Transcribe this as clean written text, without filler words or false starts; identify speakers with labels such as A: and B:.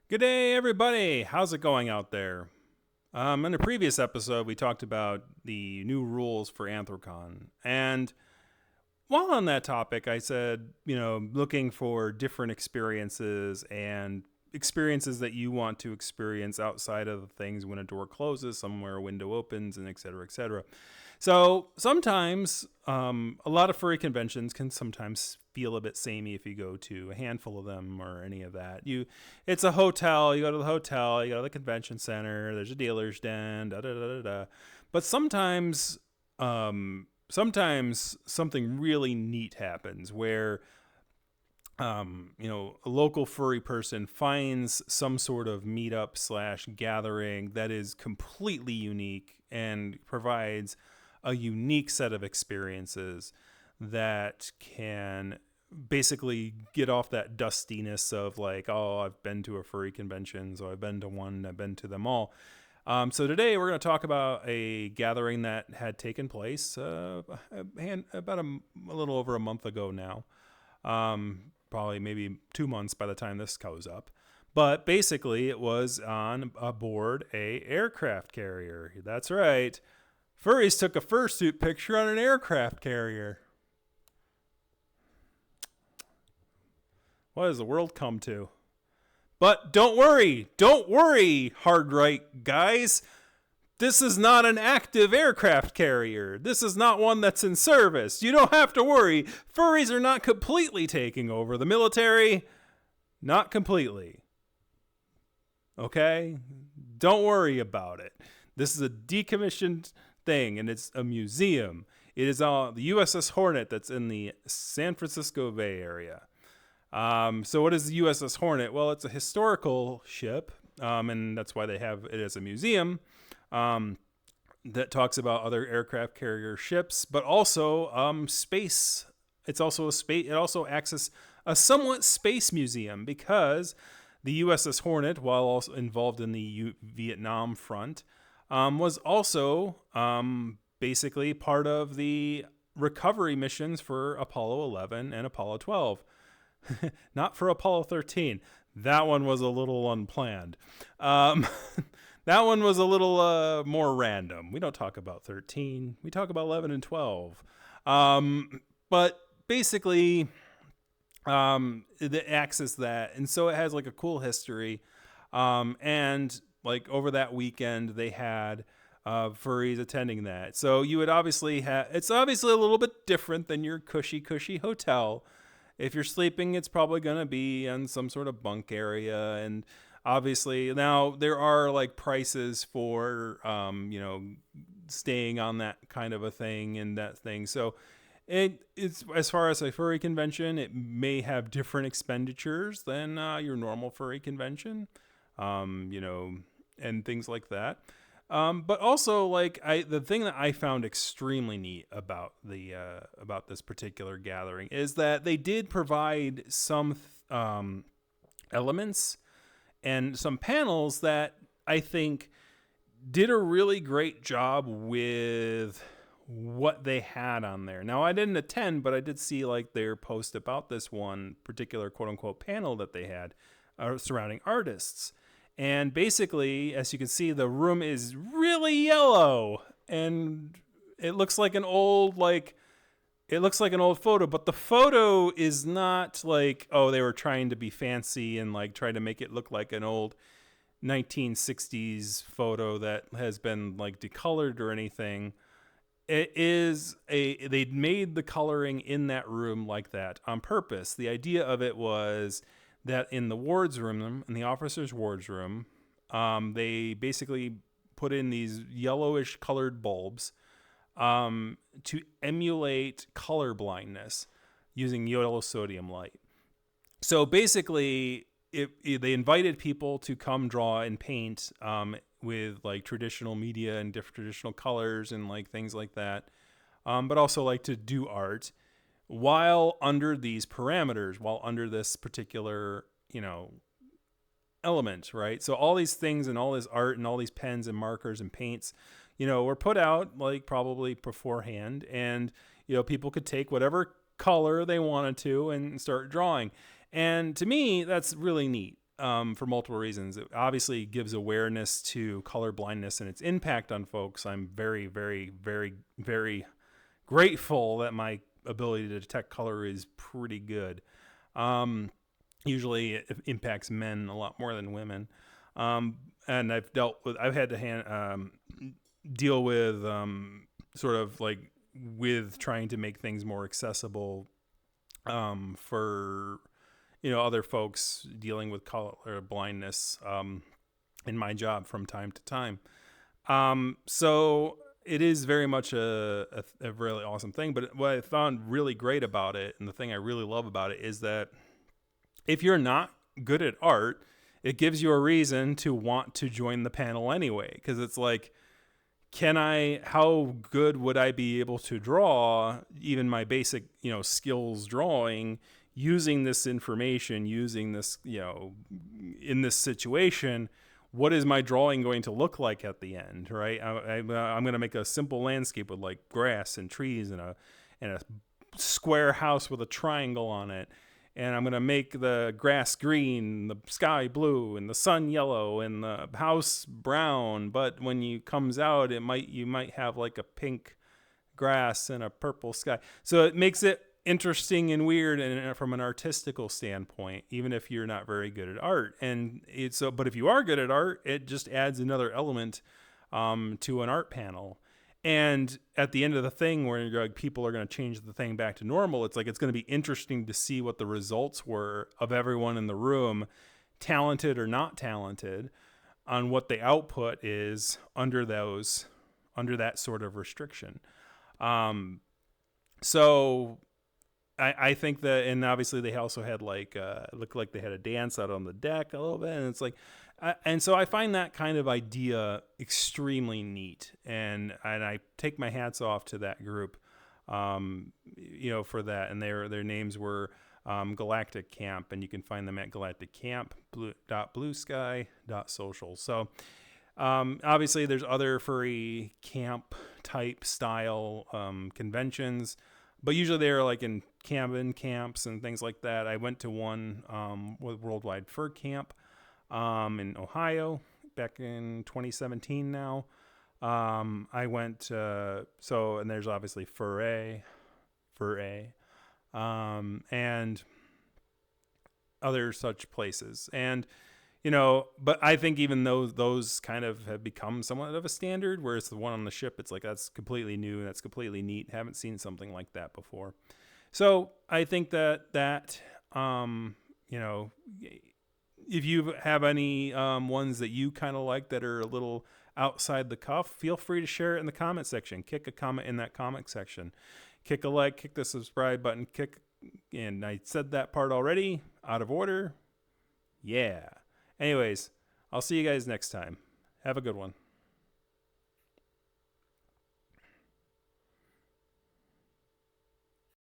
A: Good day, everybody. How's it going out there? In a previous episode, we talked about the new rules for Anthrocon. And while on that topic, I said, looking for different experiences and experiences that you want to experience outside of the things when a door closes, somewhere a window opens, and et cetera, et cetera. So sometimes a lot of furry conventions can sometimes feel a bit samey if you go to a handful of them or any of that. It's a hotel. You go to the hotel. You go to the convention center. There's a dealer's den. Da da da da da. But sometimes something really neat happens where a local furry person finds some sort of meetup slash gathering that is completely unique and provides a unique set of experiences that can basically get off that dustiness of like, oh, I've been to a furry convention, so I've been to one, I've been to them all. So today we're going to talk about a gathering that had taken place about a little over a month ago now. Probably maybe 2 months by the time this goes up. But basically it was on aboard a aircraft carrier. That's right. Furries took a fursuit picture on an aircraft carrier. What has the world come to? But don't worry, hard right guys. This is not an active aircraft carrier. This is not one that's in service. You don't have to worry. Furries are not completely taking over the military. Not completely. Okay? Don't worry about it. This is a decommissioned thing, and it's a museum. It is the USS Hornet that's in the San Francisco Bay Area. So what is the USS Hornet? Well, it's a historical ship, and that's why they have it as a museum that talks about other aircraft carrier ships, but also space. It's also a space. It also acts as a somewhat space museum because the USS Hornet, while also involved in the Vietnam front, was also basically part of the recovery missions for Apollo 11 and Apollo 12. Not for Apollo 13. That one was a little unplanned. That one was a little more random. We don't talk about 13. We talk about 11 and 12. But basically, it acts as that. And so it has like a cool history. And like over that weekend, they had furries attending that. So you would obviously have, it's obviously a little bit different than your cushy hotel. If you're sleeping, it's probably going to be in some sort of bunk area. And obviously now there are like prices for, staying on that kind of a thing and that thing. So it's as far as a furry convention, it may have different expenditures than your normal furry convention, and things like that. But also, like the thing that I found extremely neat about about this particular gathering is that they did provide some elements and some panels that I think did a really great job with what they had on there. Now, I didn't attend, but I did see like their post about this one particular quote unquote panel that they had surrounding artists. And basically, as you can see, the room is really yellow and it looks like an old photo, but the photo is not like, oh, they were trying to be fancy and like try to make it look like an old 1960s photo that has been like decolored or anything. They made the coloring in that room like that on purpose. The idea of it was that in the wards room, in the officers' wards room, they basically put in these yellowish colored bulbs to emulate color blindness using yellow sodium light. So basically, they invited people to come draw and paint with like traditional media and different traditional colors and like things like that, but also like to do art while under these parameters, while under this particular, element, right? So all these things and all this art and all these pens and markers and paints, were put out like probably beforehand, and, people could take whatever color they wanted to and start drawing. And to me, that's really neat. for multiple reasons. It obviously gives awareness to color blindness and its impact on folks. I'm very, very, very, very grateful that my ability to detect color is pretty good. Usually it impacts men a lot more than women. And I've had to deal with sort of like with trying to make things more accessible for other folks dealing with color blindness in my job from time to time. So it is very much a really awesome thing. But what I found really great about it, and the thing I really love about it, is that if you're not good at art, it gives you a reason to want to join the panel anyway. Because it's like, how good would I be able to draw even my basic, skills drawing, using this information, using this, in this situation? What is my drawing going to look like at the end, right? I'm going to make a simple landscape with like grass and trees and a square house with a triangle on it. And I'm going to make the grass green, the sky blue, and the sun yellow, and the house brown. But when it comes out, you might have like a pink grass and a purple sky. So it makes it interesting and weird, and from an artistical standpoint, even if you're not very good at art. But if you are good at art, it just adds another element to an art panel. And at the end of the thing, where people are going to change the thing back to normal, it's going to be interesting to see what the results were of everyone in the room, talented or not talented, on what the output is under that sort of restriction. So I think that, and obviously they also had looked like they had a dance out on the deck a little bit, and it's like, and so I find that kind of idea extremely neat, and I take my hats off to that group, for that, and their names were Galactic Camp, and you can find them at galacticcamp.bluesky.social. So obviously there's other furry camp type style conventions. But usually they're like in cabin camps and things like that. I went to one with Worldwide Fur Camp in Ohio back in 2017 now. I went, and there's obviously Furry, and other such places. And, but I think even though those kind of have become somewhat of a standard, whereas the one on the ship, it's like, that's completely new and that's completely neat. Haven't seen something like that before. So I think that if you have any ones that you kind of like that are a little outside the cuff, feel free to share it in the comment section. Kick a comment in that comment section. Kick a like, kick the subscribe button, and I said that part already, out of order. Yeah. Anyways, I'll see you guys next time. Have a good one.